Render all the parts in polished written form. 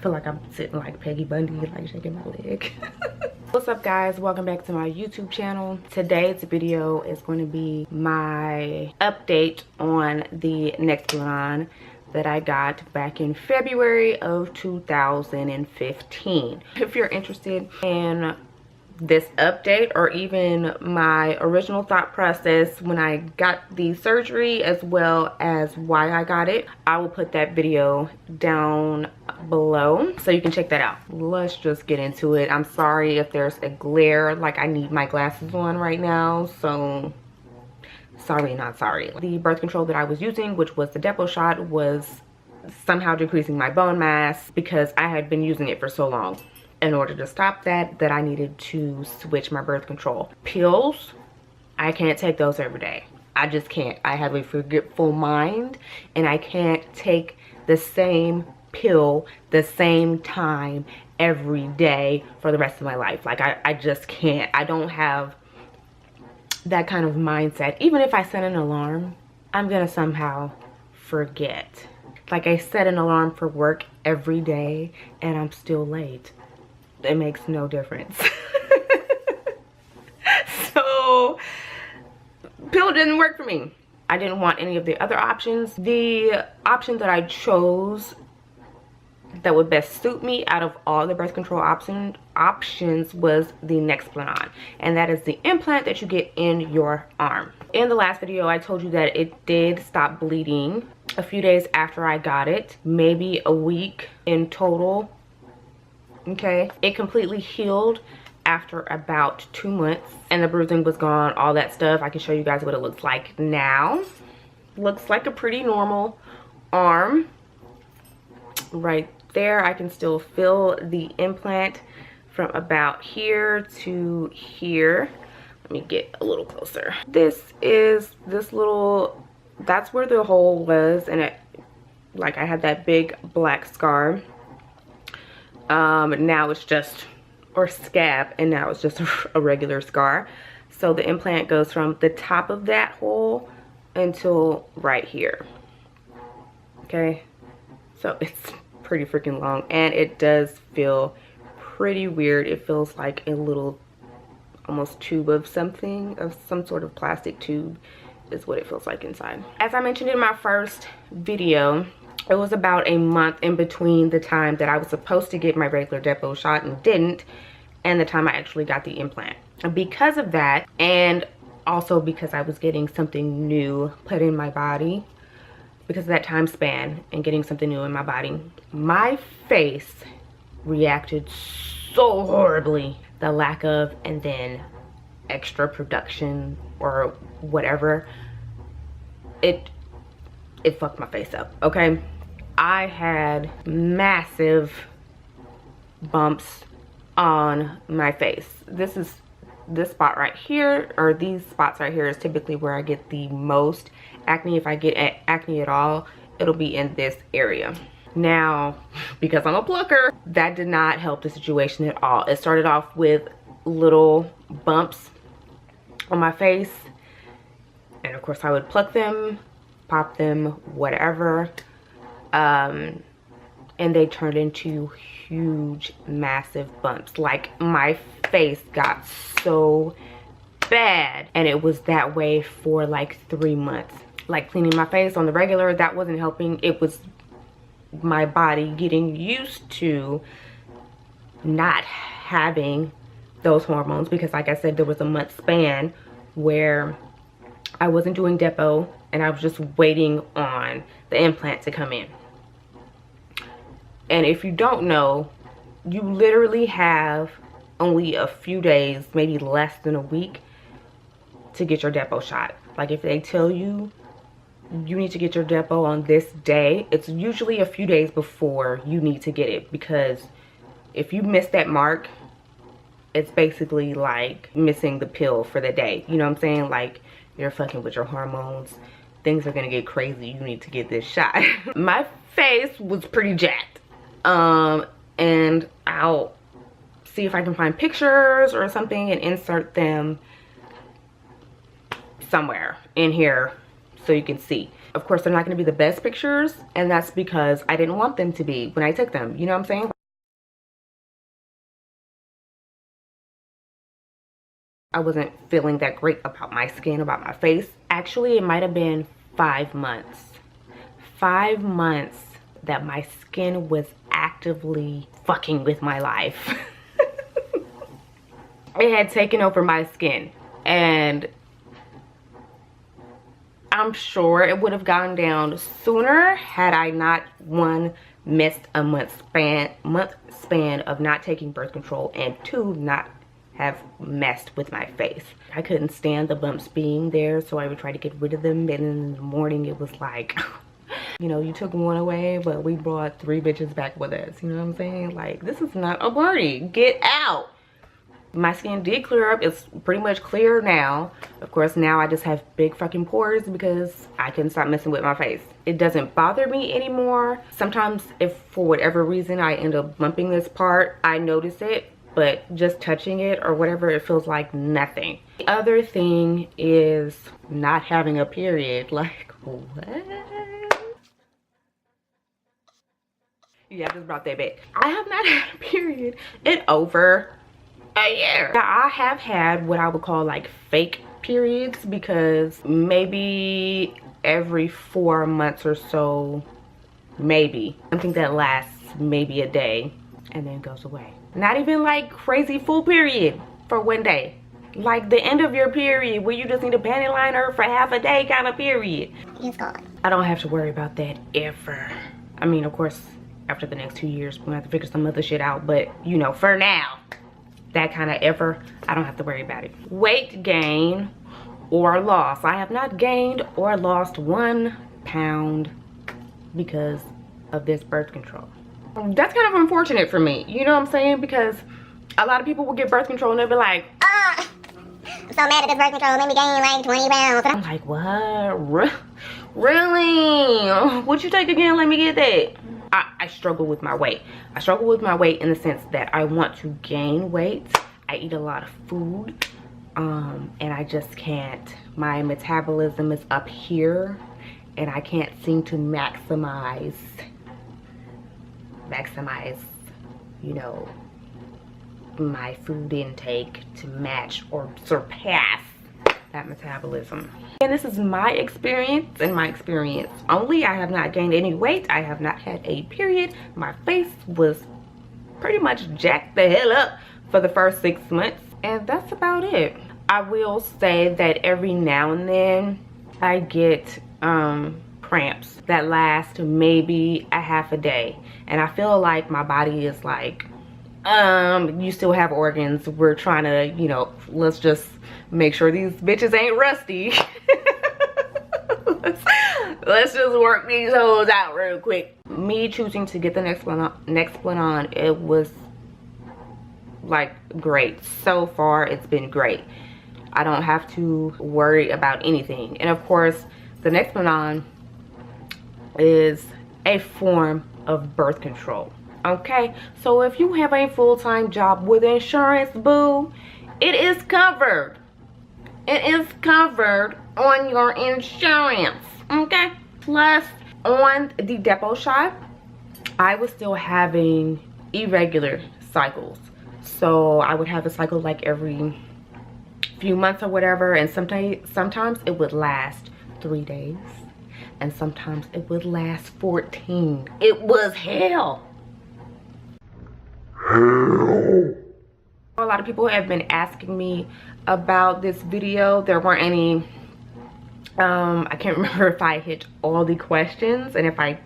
feel like I'm sitting like Peggy Bundy, like shaking my leg. What's up guys, welcome back to my YouTube channel. Today's video is going to be my update on the Nexplanon that I got back in February of 2015. If you're interested in this update or even my original thought process when I got the surgery, as well as why I got it, I will put that video down below so you can check that out. Let's just get into it. I'm sorry if there's a glare, like I need my glasses on right now, so sorry not sorry. The birth control that I was using, which was the depot shot, was somehow decreasing my bone mass because I had been using it for so long. In order to stop that I needed to switch my birth control. Pills, I can't take those every day. I just can't. I have a forgetful mind and I can't take the same pill the same time every day for the rest of my life. Like I just can't. I don't have that kind of mindset. Even if I set an alarm, I'm gonna somehow forget. Like I set an alarm for work every day and I'm still late. It makes no difference. So pill didn't work for me. I didn't want any of the other options. The option that I chose that would best suit me out of all the birth control options was the Nexplanon, and that is the implant that you get in your arm. In the last video I told you that it did stop bleeding a few days after I got it, maybe a week in total. Okay, it completely healed after about 2 months and the bruising was gone, all that stuff. I can show you guys what it looks like now. Looks like a pretty normal arm. Right there, I can still feel the implant from about here to here. Let me get a little closer. This is this little, that's where the hole was, and it, like I had that big black scar. Now it's just, or scab, and now it's just a regular scar. So the implant goes from the top of that hole until right here. Okay, so it's pretty freaking long, and it does feel pretty weird. It feels like a little almost tube of something, of some sort of plastic tube is what it feels like inside. As I mentioned in my first video, it was about a month in between the time that I was supposed to get my regular depot shot and didn't, and the time I actually got the implant. And because of that, and also because I was getting something new put in my body, because of that time span and getting something new in my body, my face reacted so horribly. The lack of, and then extra production or whatever, it fucked my face up, okay? I had massive bumps on my face. This spot right here, or these spots right here, is typically where I get the most acne. If I get acne at all, it'll be in this area. Now, because I'm a plucker, that did not help the situation at all. It started off with little bumps on my face, and of course I would pluck them, pop them, whatever, and they turned into huge, massive bumps. Like my face got so bad, and it was that way for like 3 months. Like cleaning my face on the regular, that wasn't helping. It was my body getting used to not having those hormones, because like I said, there was a month span where I wasn't doing depot and I was just waiting on the implant to come in. And if you don't know, you literally have only a few days, maybe less than a week, to get your depot shot. Like if they tell you you need to get your depot on this day, it's usually a few days before you need to get it, because if you miss that mark, it's basically like missing the pill for the day. You know what I'm saying? Like you're fucking with your hormones. Things are gonna get crazy. You need to get this shot. My face was pretty jacked. And I'll see if I can find pictures or something and insert them somewhere in here so you can see. Of course, they're not going to be the best pictures, and that's because I didn't want them to be when I took them. You know what I'm saying? I wasn't feeling that great about my skin, about my face. Actually, it might have been 5 months. 5 months that my skin was actively fucking with my life. It had taken over my skin, and I'm sure it would have gone down sooner had I not, one, missed a month span of not taking birth control, and two, not have messed with my face. I couldn't stand the bumps being there, so I would try to get rid of them, and in the morning it was like, you know, you took one away, but we brought 3 bitches back with us. You know what I'm saying? Like, this is not a party. Get out. My skin did clear up. It's pretty much clear now. Of course, now I just have big fucking pores because I couldn't stop messing with my face. It doesn't bother me anymore. Sometimes if for whatever reason I end up bumping this part, I notice it, but just touching it or whatever, it feels like nothing. The other thing is not having a period. Like, what? Yeah, I just brought that back. I have not had a period in over a year. Now, I have had what I would call like fake periods, because maybe every 4 months or so, maybe something that lasts maybe a day and then goes away. Not even like crazy full period for one day, like the end of your period where you just need a panty liner for half a day kind of period. It's gone. I don't have to worry about that ever. I mean, of course, after the next 2 years we're gonna have to figure some other shit out, but you know, for now, that kind of ever, I don't have to worry about it. Weight gain or loss. I have not gained or lost 1 pound because of this birth control. That's kind of unfortunate for me, you know what I'm saying? Because a lot of people will get birth control and they'll be like, I'm so mad at this birth control, made me gain like 20 pounds. I'm like, what? Really? What'd you take again? Let me get that. I struggle with my weight. I struggle with my weight in the sense that I want to gain weight. I eat a lot of food, and I just can't. My metabolism is up here, and I can't seem to maximize, you know, my food intake to match or surpass that metabolism. And this is my experience and my experience only. I have not gained any weight. I have not had a period. My face was pretty much jacked the hell up for the first 6 months, and that's about it. I will say that every now and then I get cramps that last maybe a half a day, and I feel like my body is like, you still have organs. We're trying to, you know, let's just make sure these bitches ain't rusty. let's just work these hoes out real quick. Me choosing to get the Nexplanon, it was like great. So far, it's been great. I don't have to worry about anything. And of course, the Nexplanon is a form of birth control. Okay, so if you have a full-time job with insurance, boo, it is covered. It is covered on your insurance, okay? Plus, on the depot shot, I was still having irregular cycles. So I would have a cycle like every few months or whatever, and sometimes it would last 3 days, and sometimes it would last 14. It was hell. A lot of people have been asking me about this video. There weren't any, I can't remember if I hit all the questions, and if I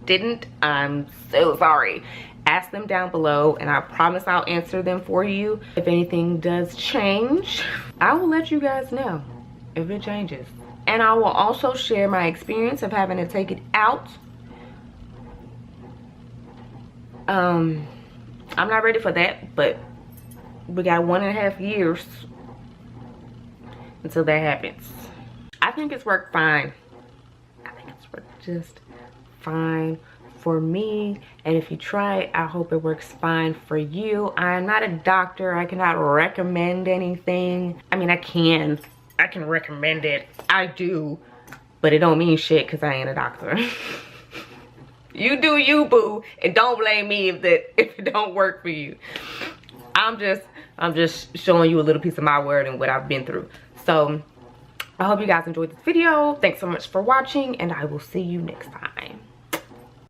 didn't, I'm so sorry. Ask them down below and I promise I'll answer them for you. If anything does change, I will let you guys know if it changes. And I will also share my experience of having to take it out. I'm not ready for that, but we got 1.5 years until that happens. I think it's worked fine. I think it's worked just fine for me, and if you try it, I hope it works fine for you. I'm not a doctor. I cannot recommend anything. I mean, I can recommend it. I do, but it don't mean shit because I ain't a doctor. You do you, boo, and don't blame me if it don't work for you. I'm just showing you a little piece of my word and what I've been through. So I hope you guys enjoyed this video. Thanks so much for watching, and I will see you next time.